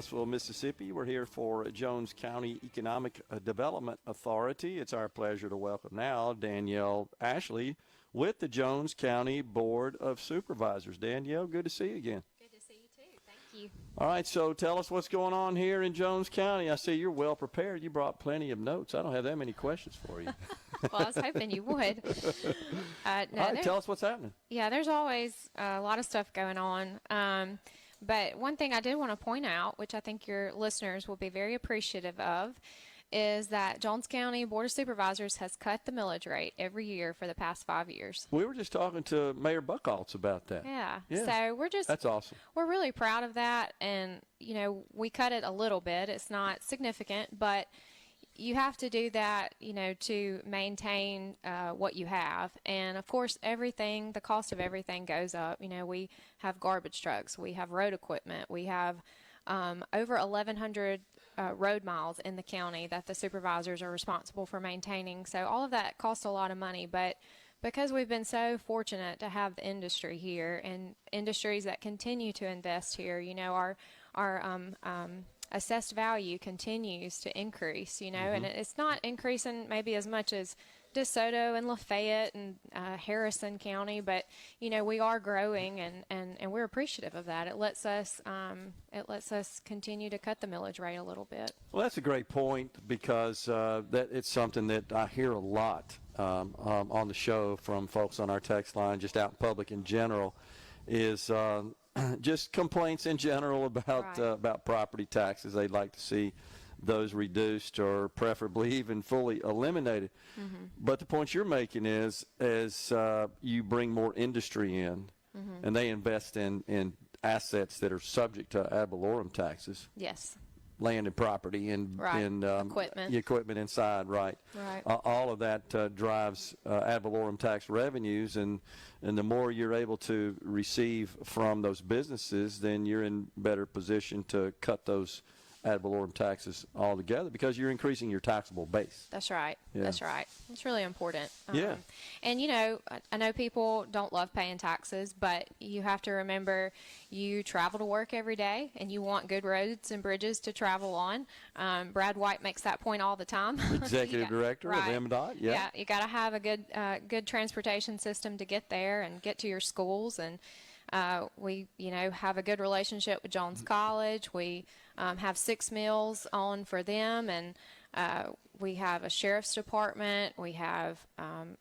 Ellisville, Mississippi. We're here for Jones County Economic Development Authority. It's our pleasure to welcome now Danielle Ashley with the Jones County Board of Supervisors. Danielle, good to see you again. Good to see you too. Thank you. All right, so tell us what's going on here in Jones County. I see you're well prepared. You brought plenty of notes. I don't have that many questions for you. Well, I was hoping you would. All right, tell us what's happening. Yeah, there's always a lot of stuff going on. But one thing I did want to point out, which I think your listeners will be very appreciative of, is that Jones County Board of Supervisors has cut the millage rate every year for the past 5 years. We were just talking to Mayor Buckholtz about that. Yeah. So that's awesome. We're really proud of that. And, you know, we cut it a little bit. It's not significant, but you have to do that, you know, to maintain what you have. And, of course, the cost of everything goes up. You know, we have garbage trucks. We have road equipment. We have over 1,100 road miles in the county that the supervisors are responsible for maintaining. So all of that costs a lot of money. But because we've been so fortunate to have the industry here and industries that continue to invest here, you know, our assessed value continues to increase, you know, and it's not increasing maybe as much as DeSoto and Lafayette and Harrison County, but, you know, we are growing and we're appreciative of that. It lets us continue to cut the millage rate a little bit. Well, that's a great point because that it's something that I hear a lot on the show from folks on our text line, just out in public in general, is just complaints in general about property taxes. They'd like to see those reduced or preferably even fully eliminated. But the point you're making is as you bring more industry in and they invest in assets that are subject to ad valorem taxes. Yes. Land and property and equipment inside, right? All of that drives ad valorem tax revenues, and the more you're able to receive from those businesses, then you're in better position to cut those ad valorem taxes altogether because you're increasing your taxable base. That's right. Yeah. That's right. It's really important. Yeah. And, you know, I know people don't love paying taxes, but you have to remember you travel to work every day and you want good roads and bridges to travel on. Brad White makes that point all the time. Executive Director of MDOT. Yeah. You got to have a good transportation system to get there and get to your schools. And we, you know, have a good relationship with Jones College. We have 6 meals on for them, and we have a sheriff's department. We have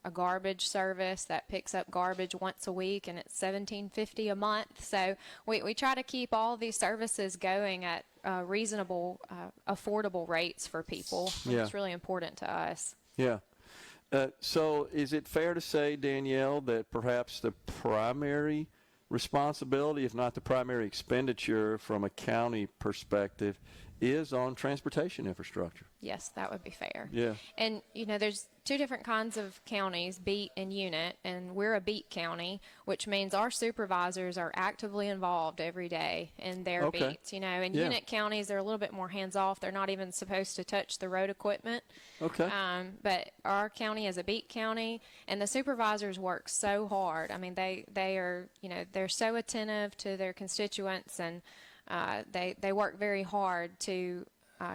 a garbage service that picks up garbage once a week, and it's $17.50 a month. So we try to keep all these services going at reasonable, affordable rates for people. It's really important to us. Yeah. So is it fair to say, Danielle, that perhaps the primary responsibility, if not the primary expenditure from a county perspective, is on transportation infrastructure? Yes, that would be fair. Yeah. And, you know, there's 2 different kinds of counties, beat and unit, and we're a beat county, which means our supervisors are actively involved every day in their beats, you know. And unit counties, they're a little bit more hands-off. They're not even supposed to touch the road equipment. But our county is a beat county, and the supervisors work so hard. I mean, they are, you know, they're so attentive to their constituents, and they work very hard to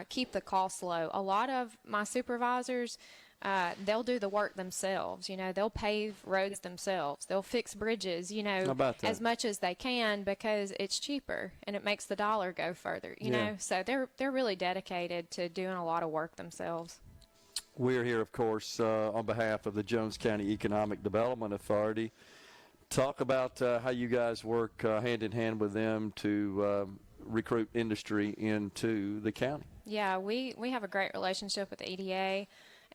keep the costs low. A lot of my supervisors, they'll do the work themselves. You know, they'll pave roads themselves. They'll fix bridges, you know, as much as they can because it's cheaper and it makes the dollar go further, you know. So they're really dedicated to doing a lot of work themselves. We're here, of course, on behalf of the Jones County Economic Development Authority. Talk about how you guys work hand in hand with them to recruit industry into the county. Yeah, we have a great relationship with the EDA,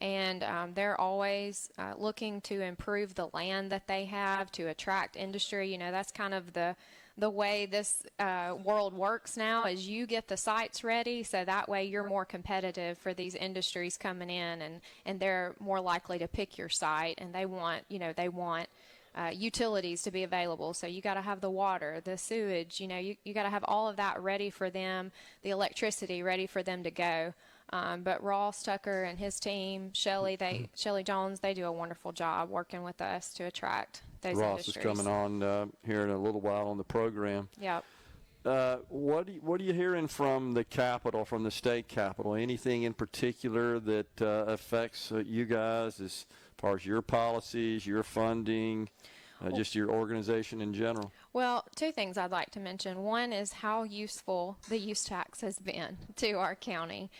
and they're always looking to improve the land that they have to attract industry. You know, that's kind of the way this world works now, is you get the sites ready, so that way you're more competitive for these industries coming in, and they're more likely to pick your site, and they want utilities to be available. So you got to have the water, the sewage, you know, you got to have all of that ready for them, the electricity ready for them to go. But Ross Tucker and his team, Shelly Jones, they do a wonderful job working with us to attract those industries. Ross is coming on here in a little while on the program. Yep. what are you hearing from the Capitol, from the state Capitol? Anything in particular that affects you guys as far as your policies, your funding, just your organization in general? Well, two things I'd like to mention. One is how useful the use tax has been to our county.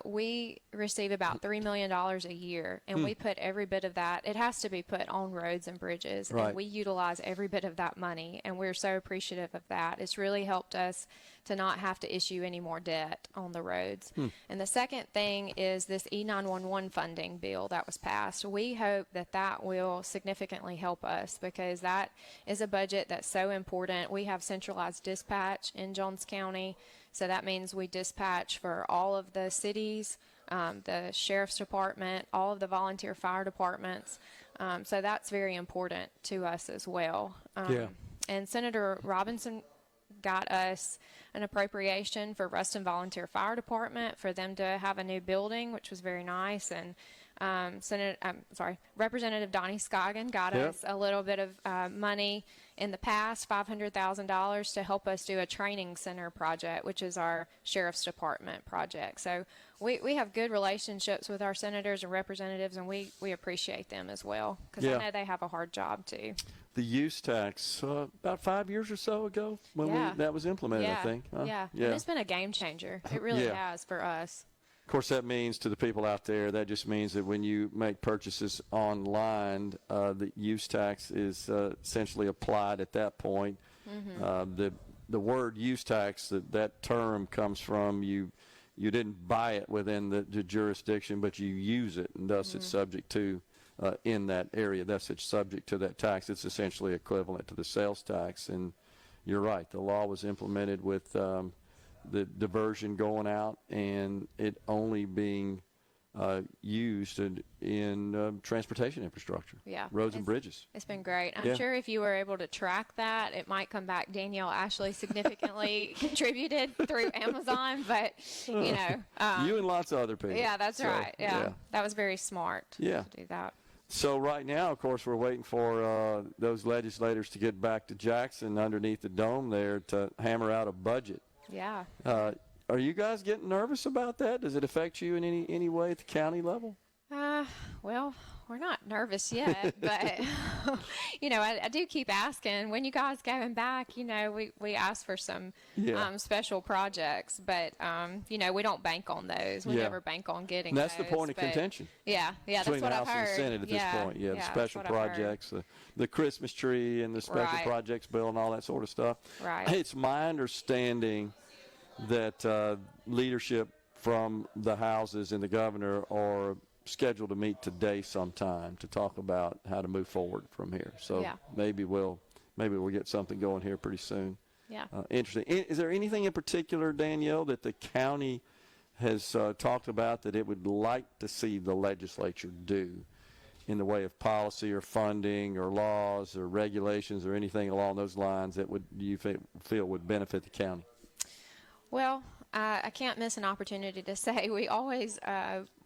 We receive about $3 million a year, and we put every bit of that. It has to be put on roads and bridges, Right. and we utilize every bit of that money, and we're so appreciative of that. It's really helped us to not have to issue any more debt on the roads. And the second thing is this E911 funding bill that was passed. We hope that that will significantly help us because that is a budget that's so important. We have centralized dispatch in Jones County, so that means we dispatch for all of the cities, the sheriff's department, all of the volunteer fire departments. So that's very important to us as well. And Senator Robinson got us an appropriation for Ruston Volunteer Fire Department for them to have a new building, which was very nice. And Representative Donnie Scoggin got us a little bit of money in the past, $500,000 to help us do a training center project, which is our sheriff's department project. So we have good relationships with our senators and representatives, and we appreciate them as well because I know they have a hard job too. The use tax, about 5 years or so ago when that was implemented, I think. And it's been a game changer. It really has for us. Of course, that means to the people out there, that just means that when you make purchases online, the use tax is essentially applied at that point. The word use tax, that term comes from you didn't buy it within the jurisdiction, but you use it, and thus it's subject to, in that area, thus it's subject to that tax. It's essentially equivalent to the sales tax. And you're right, the law was implemented with the diversion going out and it only being used in transportation infrastructure, roads and bridges. It's been great. I'm sure if you were able to track that, it might come back Danielle Ashley significantly contributed through Amazon, but, you know. You and lots of other people. Yeah, that's right. Yeah, that was very smart to do that. So right now, of course, we're waiting for those legislators to get back to Jackson underneath the dome there to hammer out a budget. Yeah. Are you guys getting nervous about that? Does it affect you in any way at the county level? Well, we're not nervous yet, but, you know, I do keep asking, when you guys going back, you know, we ask for some special projects, but, you know, we don't bank on those. We never bank on getting and that's those. The point of contention. Yeah, that's what I've heard. Between the House and the Senate at this point. The special projects, the Christmas tree and the special projects bill and all that sort of stuff. Right. It's my understanding that leadership from the houses and the governor are scheduled to meet today sometime to talk about how to move forward from here. So maybe we'll get something going here pretty soon. Yeah. Interesting. Is there anything in particular, Danielle, that the county has talked about that it would like to see the legislature do in the way of policy or funding or laws or regulations or anything along those lines that you feel would benefit the county? Well, I can't miss an opportunity to say we always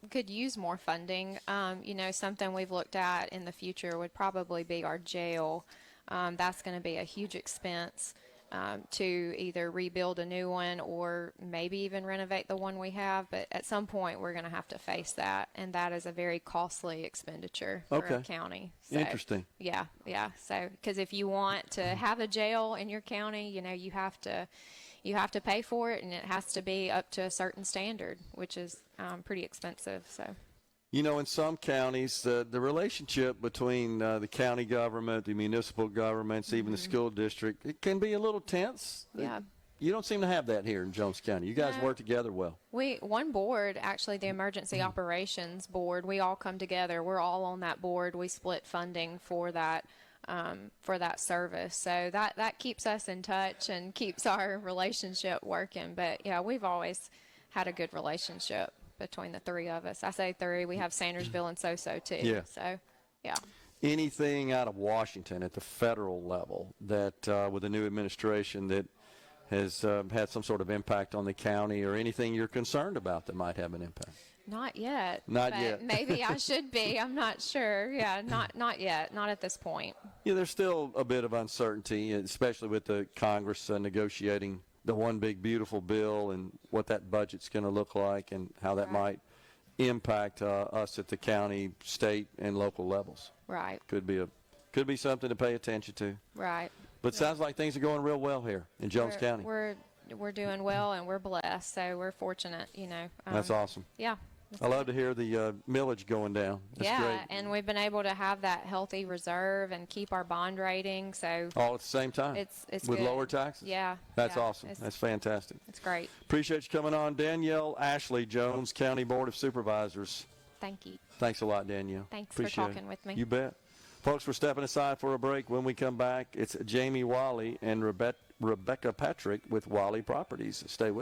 could use more funding. You know, something we've looked at in the future would probably be our jail. That's going to be a huge expense to either rebuild a new one or maybe even renovate the one we have. But at some point, we're going to have to face that, and that is a very costly expenditure for a county. So, interesting. Yeah. So, because if you want to have a jail in your county, you know, you have to pay for it, and it has to be up to a certain standard, which is pretty expensive. So, you know, in some counties, the relationship between the county government, the municipal governments, even the school district, it can be a little tense. Yeah. You don't seem to have that here in Jones County. You guys work together well. One board, actually, the Emergency Operations Board, we all come together. We're all on that board. We split funding for that service. So that keeps us in touch and keeps our relationship working. But yeah, we've always had a good relationship between the three of us. I say three. We have Sandersville and So too. Yeah. So, yeah. Anything out of Washington at the federal level that with the new administration that has had some sort of impact on the county, or anything you're concerned about that might have an impact? Not yet. Not yet. Maybe I should be. I'm not sure. Yeah, not yet. Not at this point. Yeah, there's still a bit of uncertainty, especially with the Congress negotiating the one big beautiful bill and what that budget's going to look like and how that might impact us at the county, state, and local levels. Right. Could be something to pay attention to. Right. But sounds like things are going real well here in Jones County. We're doing well, and we're blessed, so we're fortunate. That's awesome. Yeah. I love to hear the millage going down. That's great. And we've been able to have that healthy reserve and keep our bond rating. So all at the same time. It's with good. lower taxes. Yeah. That's awesome. That's fantastic. It's great. Appreciate you coming on, Danielle Ashley, Jones County Board of Supervisors. Thank you. Thanks a lot, Danielle. Thanks Appreciate for talking with me. You bet. Folks, we're stepping aside for a break. When we come back, it's Jamie Wally and Rebecca Patrick with Wally Properties. Stay with us.